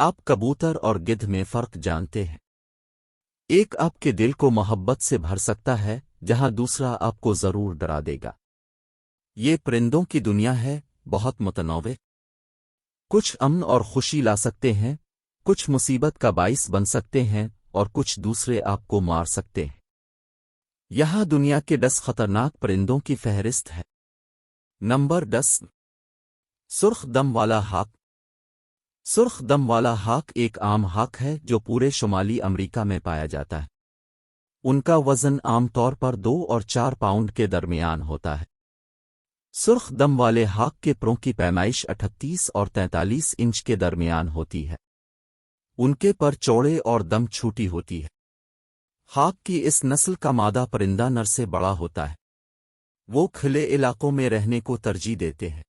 آپ کبوتر اور گدھ میں فرق جانتے ہیں؟ ایک آپ کے دل کو محبت سے بھر سکتا ہے جہاں دوسرا آپ کو ضرور ڈرا دے گا۔ یہ پرندوں کی دنیا ہے، بہت متنوع۔ کچھ امن اور خوشی لا سکتے ہیں، کچھ مصیبت کا باعث بن سکتے ہیں اور کچھ دوسرے آپ کو مار سکتے ہیں۔ یہاں دنیا کے 10 خطرناک پرندوں کی فہرست ہے۔ نمبر 10۔ سرخ دم والا ہاک۔ سرخ دم والا ہاک ایک عام ہاک ہے جو پورے شمالی امریکہ میں پایا جاتا ہے۔ ان کا وزن عام طور پر 2 اور 4 پاؤنڈ کے درمیان ہوتا ہے۔ سرخ دم والے ہاک کے پروں کی پیمائش 38 اور 43 انچ کے درمیان ہوتی ہے۔ ان کے پر چوڑے اور دم چھوٹی ہوتی ہے۔ ہاک کی اس نسل کا مادہ پرندہ نر سے بڑا ہوتا ہے۔ وہ کھلے علاقوں میں رہنے کو ترجیح دیتے ہیں۔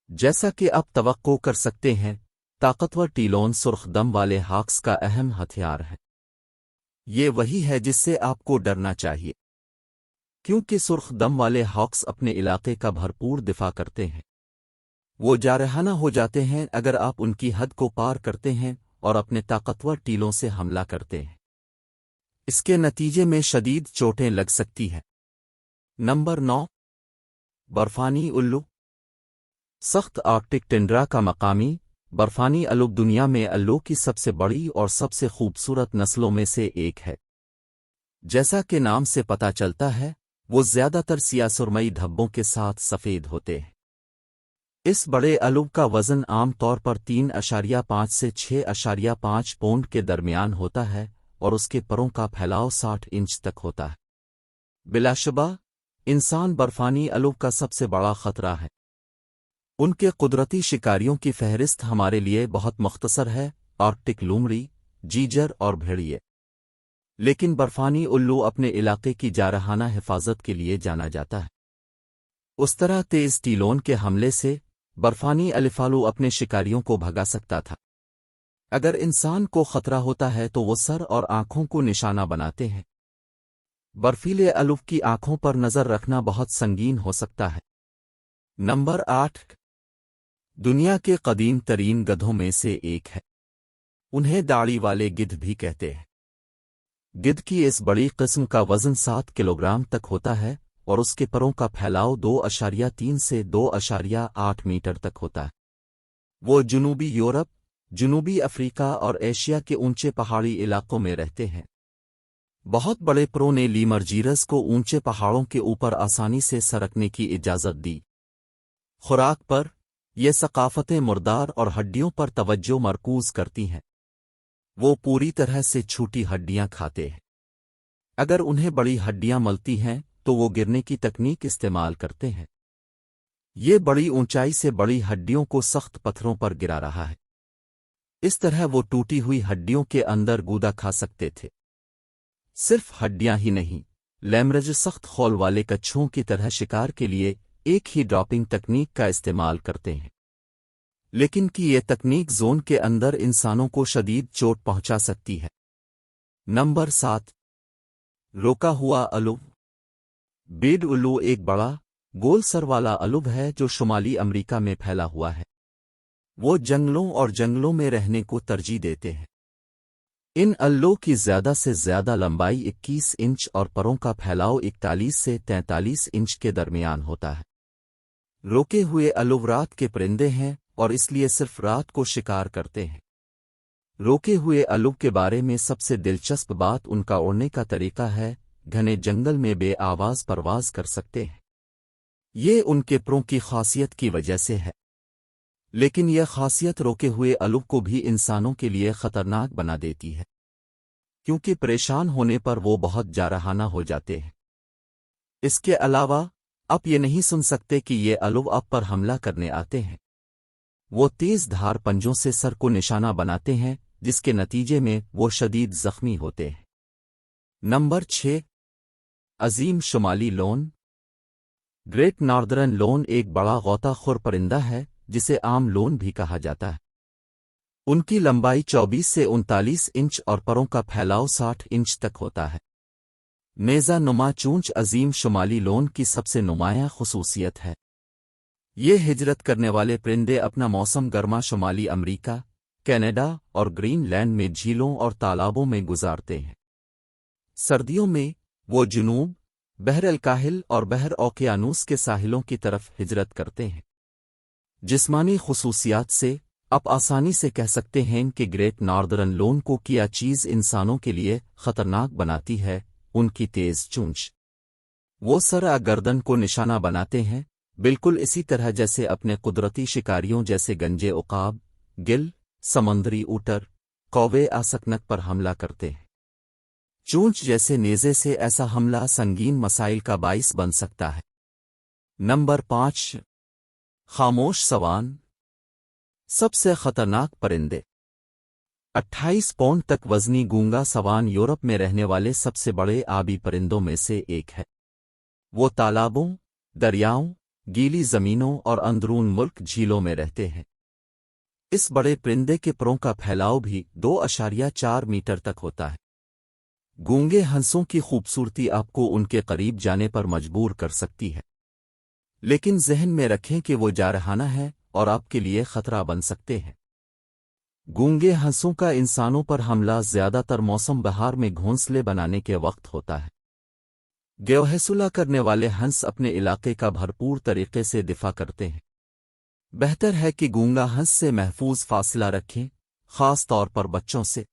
جیسا کہ آپ توقع کر سکتے ہیں، طاقتور ٹیلون سرخ دم والے ہاکس کا اہم ہتھیار ہے۔ یہ وہی ہے جس سے آپ کو ڈرنا چاہیے، کیونکہ سرخ دم والے ہاکس اپنے علاقے کا بھرپور دفاع کرتے ہیں۔ وہ جارحانہ ہو جاتے ہیں اگر آپ ان کی حد کو پار کرتے ہیں اور اپنے طاقتور ٹیلوں سے حملہ کرتے ہیں۔ اس کے نتیجے میں شدید چوٹیں لگ سکتی ہیں۔ نمبر 9۔ برفانی الو۔ سخت آرکٹک ٹنڈرا کا مقامی برفانی الو دنیا میں الو کی سب سے بڑی اور سب سے خوبصورت نسلوں میں سے ایک ہے۔ جیسا کہ نام سے پتہ چلتا ہے، وہ زیادہ تر سیاہ سرمئی دھبوں کے ساتھ سفید ہوتے ہیں۔ اس بڑے الو کا وزن عام طور پر 3.5 سے 6.5 پاؤنڈ کے درمیان ہوتا ہے اور اس کے پروں کا پھیلاؤ 60 انچ تک ہوتا ہے۔ بلا شبہ انسان برفانی الو کا سب سے بڑا خطرہ ہے۔ ان کے قدرتی شکاریوں کی فہرست ہمارے لیے بہت مختصر ہے: آرکٹک لومڑی، جیجر اور بھیڑیے۔ لیکن برفانی الو اپنے علاقے کی جارحانہ حفاظت کے لیے جانا جاتا ہے۔ اس طرح تیز ٹیلون کے حملے سے برفانی الفالو اپنے شکاریوں کو بھگا سکتا تھا۔ اگر انسان کو خطرہ ہوتا ہے تو وہ سر اور آنکھوں کو نشانہ بناتے ہیں۔ برفیلے الو کی آنکھوں پر نظر رکھنا بہت سنگین ہو سکتا ہے۔ نمبر 8۔ دنیا کے قدیم ترین گدھوں میں سے ایک ہے۔ انہیں داڑھی والے گدھ بھی کہتے ہیں۔ گدھ کی اس بڑی قسم کا وزن 7 کلوگرام تک ہوتا ہے اور اس کے پروں کا پھیلاؤ 2.3 سے 2.8 میٹر تک ہوتا ہے۔ وہ جنوبی یورپ، جنوبی افریقہ اور ایشیا کے اونچے پہاڑی علاقوں میں رہتے ہیں۔ بہت بڑے پروں نے لیمرجیرس کو اونچے پہاڑوں کے اوپر آسانی سے سرکنے کی اجازت دی۔ خوراک پر یہ ثقافتیں مردار اور ہڈیوں پر توجہ مرکوز کرتی ہیں۔ وہ پوری طرح سے چھوٹی ہڈیاں کھاتے ہیں۔ اگر انہیں بڑی ہڈیاں ملتی ہیں تو وہ گرنے کی تکنیک استعمال کرتے ہیں۔ یہ بڑی اونچائی سے بڑی ہڈیوں کو سخت پتھروں پر گرا رہا ہے۔ اس طرح وہ ٹوٹی ہوئی ہڈیوں کے اندر گودا کھا سکتے تھے۔ صرف ہڈیاں ہی نہیں، لیمرج سخت خول والے کچھووں کی طرح شکار کے لیے ایک ہی ڈراپنگ تکنیک کا استعمال کرتے ہیں، لیکن کہ یہ تکنیک زون کے اندر انسانوں کو شدید چوٹ پہنچا سکتی ہے۔ نمبر 7۔ روکا ہوا الو۔ بیڈ الو ایک بڑا، گول سر والا الو ہے جو شمالی امریکہ میں پھیلا ہوا ہے۔ وہ جنگلوں اور جنگلوں میں رہنے کو ترجیح دیتے ہیں۔ ان الو کی زیادہ سے زیادہ لمبائی 21 انچ اور پروں کا پھیلاؤ 41 سے 43 انچ کے درمیان ہوتا ہے۔ روکے ہوئے الو رات کے پرندے ہیں اور اس لیے صرف رات کو شکار کرتے ہیں۔ روکے ہوئے الو کے بارے میں سب سے دلچسپ بات ان کا اڑنے کا طریقہ ہے۔ گھنے جنگل میں بے آواز پرواز کر سکتے ہیں۔ یہ ان کے پروں کی خاصیت کی وجہ سے ہے، لیکن یہ خاصیت روکے ہوئے الو کو بھی انسانوں کے لیے خطرناک بنا دیتی ہے، کیونکہ پریشان ہونے پر وہ بہت جارحانہ ہو جاتے ہیں۔ اس کے علاوہ آپ یہ نہیں سن سکتے کہ یہ الو آپ پر حملہ کرنے آتے ہیں۔ وہ تیز دھار پنجوں سے سر کو نشانہ بناتے ہیں، جس کے نتیجے میں وہ شدید زخمی ہوتے ہیں۔ نمبر 6۔ عظیم شمالی لون۔ گریٹ ناردرن لون ایک بڑا غوطہ خور پرندہ ہے جسے عام لون بھی کہا جاتا ہے۔ ان کی لمبائی 24 سے 39 انچ اور پروں کا پھیلاؤ 60 انچ تک ہوتا ہے۔ نیزہ نما چونچ عظیم شمالی لون کی سب سے نمایاں خصوصیت ہے۔ یہ ہجرت کرنے والے پرندے اپنا موسم گرما شمالی امریکہ، کینیڈا اور گرین لینڈ میں جھیلوں اور تالابوں میں گزارتے ہیں۔ سردیوں میں وہ جنوب، بحر الکاہل اور بحر اوقیانوس کے ساحلوں کی طرف ہجرت کرتے ہیں۔ جسمانی خصوصیات سے آپ آسانی سے کہہ سکتے ہیں کہ گریٹ ناردرن لون کو کیا چیز انسانوں کے لیے خطرناک بناتی ہے، ان کی تیز چونچ۔ وہ سر گردن کو نشانہ بناتے ہیں، بالکل اسی طرح جیسے اپنے قدرتی شکاریوں جیسے گنجے عقاب، گل، سمندری اوٹر، کوے آسکنک پر حملہ کرتے ہیں۔ چونچ جیسے نیزے سے ایسا حملہ سنگین مسائل کا باعث بن سکتا ہے۔ نمبر 5، خاموش سوان، سب سے خطرناک پرندے۔ 28 پاؤنڈ تک وزنی گونگا سوان یورپ میں رہنے والے سب سے بڑے آبی پرندوں میں سے ایک ہے۔ وہ تالابوں، دریاؤں، گیلی زمینوں اور اندرون ملک جھیلوں میں رہتے ہیں۔ اس بڑے پرندے کے پروں کا پھیلاؤ بھی 2.4 میٹر تک ہوتا ہے۔ گونگے ہنسوں کی خوبصورتی آپ کو ان کے قریب جانے پر مجبور کر سکتی ہے، لیکن ذہن میں رکھیں کہ وہ جارحانہ ہے اور آپ کے لیے خطرہ بن سکتے ہیں۔ گونگے ہنسوں کا انسانوں پر حملہ زیادہ تر موسم بہار میں گھونسلے بنانے کے وقت ہوتا ہے۔ گیوہیسولہ کرنے والے ہنس اپنے علاقے کا بھرپور طریقے سے دفاع کرتے ہیں۔ بہتر ہے کہ گونگا ہنس سے محفوظ فاصلہ رکھیں، خاص طور پر بچوں سے۔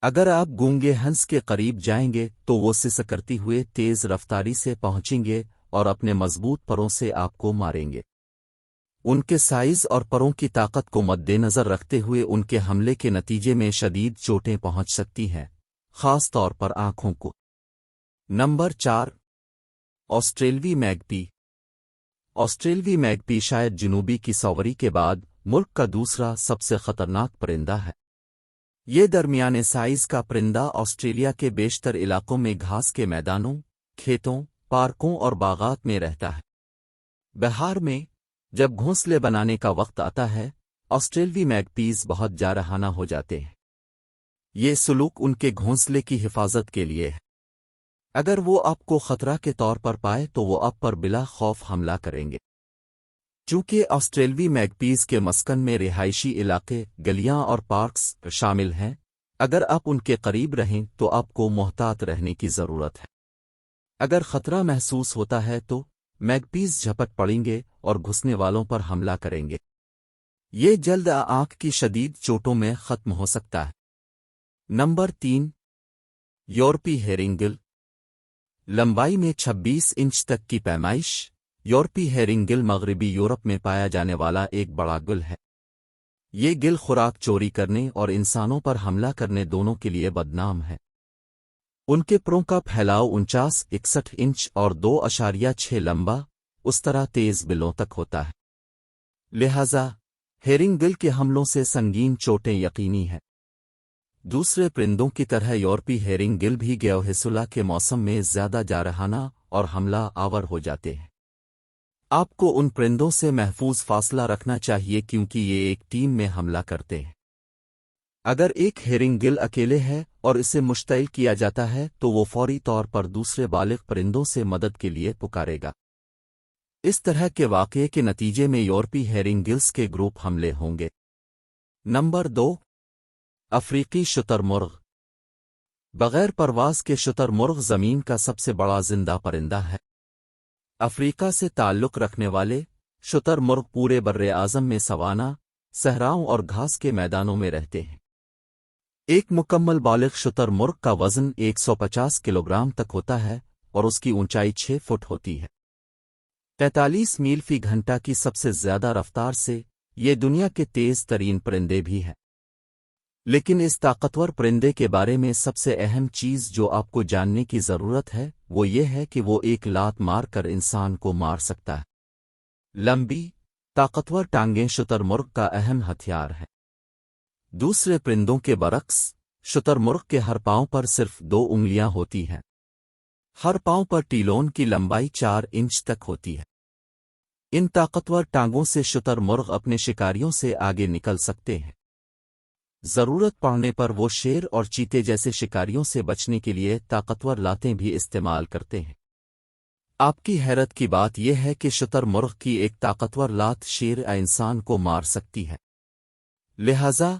اگر آپ گونگے ہنس کے قریب جائیں گے تو وہ سسکرتی ہوئے تیز رفتاری سے پہنچیں گے اور اپنے مضبوط پروں سے آپ کو ماریں گے۔ ان کے سائز اور پروں کی طاقت کو مد نظر رکھتے ہوئے ان کے حملے کے نتیجے میں شدید چوٹیں پہنچ سکتی ہیں، خاص طور پر آنکھوں کو۔ نمبر 4، آسٹریلوی میگپی۔ آسٹریلوی میگپی شاید جنوبی کی سوری کے بعد ملک کا دوسرا سب سے خطرناک پرندہ ہے۔ یہ درمیانے سائز کا پرندہ آسٹریلیا کے بیشتر علاقوں میں گھاس کے میدانوں، کھیتوں، پارکوں اور باغات میں رہتا ہے۔ بہار میں جب گھونسلے بنانے کا وقت آتا ہے، آسٹریلوی میگپیز بہت جارحانہ ہو جاتے ہیں۔ یہ سلوک ان کے گھونسلے کی حفاظت کے لیے ہے۔ اگر وہ آپ کو خطرہ کے طور پر پائے تو وہ آپ پر بلا خوف حملہ کریں گے۔ چونکہ آسٹریلوی میگپیز کے مسکن میں رہائشی علاقے، گلیاں اور پارکس شامل ہیں، اگر آپ ان کے قریب رہیں تو آپ کو محتاط رہنے کی ضرورت ہے۔ اگر خطرہ محسوس ہوتا ہے تو میگپیز جھپٹ پڑیں گے اور گھسنے والوں پر حملہ کریں گے۔ یہ جلد آنکھ کی شدید چوٹوں میں ختم ہو سکتا ہے۔ نمبر 3، یورپی ہیرنگل۔ لمبائی میں 26 انچ تک کی پیمائش، یورپی ہیرنگل مغربی یورپ میں پایا جانے والا ایک بڑا گل ہے۔ یہ گل خوراک چوری کرنے اور انسانوں پر حملہ کرنے دونوں کے لیے بدنام ہے۔ ان کے پروں کا پھیلاؤ 49-61 انچ اور 2.6 لمبا، اس طرح تیز بلوں تک ہوتا ہے۔ لہذا ہیرنگل کے حملوں سے سنگین چوٹیں یقینی ہیں۔ دوسرے پرندوں کی طرح یورپی ہیرنگل بھی گیوہیسولہ کے موسم میں زیادہ جارحانہ اور حملہ آور ہو جاتے ہیں۔ آپ کو ان پرندوں سے محفوظ فاصلہ رکھنا چاہیے کیونکہ یہ ایک ٹیم میں حملہ کرتے ہیں۔ اگر ایک ہیرنگل اکیلے ہے اور اسے مشتعل کیا جاتا ہے تو وہ فوری طور پر دوسرے بالغ پرندوں سے مدد کے لیے پکارے گا۔ اس طرح کے واقعے کے نتیجے میں یورپی ہیرنگلز کے گروپ حملے ہوں گے۔ نمبر 2، افریقی شتر مرغ۔ بغیر پرواز کے شتر مرغ زمین کا سب سے بڑا زندہ پرندہ ہے۔ افریقہ سے تعلق رکھنے والے شتر مرغ پورے براعظم میں سوانا، صحراؤں اور گھاس کے میدانوں میں رہتے ہیں۔ ایک مکمل بالغ شتر مرغ کا وزن 150 کلوگرام تک ہوتا ہے اور اس کی اونچائی 6 فٹ ہوتی ہے۔ 43 میل فی گھنٹہ کی سب سے زیادہ رفتار سے یہ دنیا کے تیز ترین پرندے بھی ہیں۔ لیکن اس طاقتور پرندے کے بارے میں سب سے اہم چیز جو آپ کو جاننے کی ضرورت ہے وہ یہ ہے کہ وہ ایک لات مار کر انسان کو مار سکتا ہے۔ لمبی، طاقتور ٹانگیں شتر مرغ کا اہم ہتھیار ہے۔ دوسرے پرندوں کے برعکس، شتر مرغ کے ہر پاؤں پر صرف 2 انگلیاں ہوتی ہیں۔ ہر پاؤں پر ٹیلون کی لمبائی 4 انچ تک ہوتی ہے۔ ان طاقتور ٹانگوں سے شتر مرغ اپنے شکاریوں سے آگے نکل سکتے ہیں۔ ضرورت پڑنے پر وہ شیر اور چیتے جیسے شکاریوں سے بچنے کے لیے طاقتور لاتیں بھی استعمال کرتے ہیں۔ آپ کی حیرت کی بات یہ ہے کہ شتر مرغ کی ایک طاقتور لات شیر یا انسان کو مار سکتی ہے۔ لہذا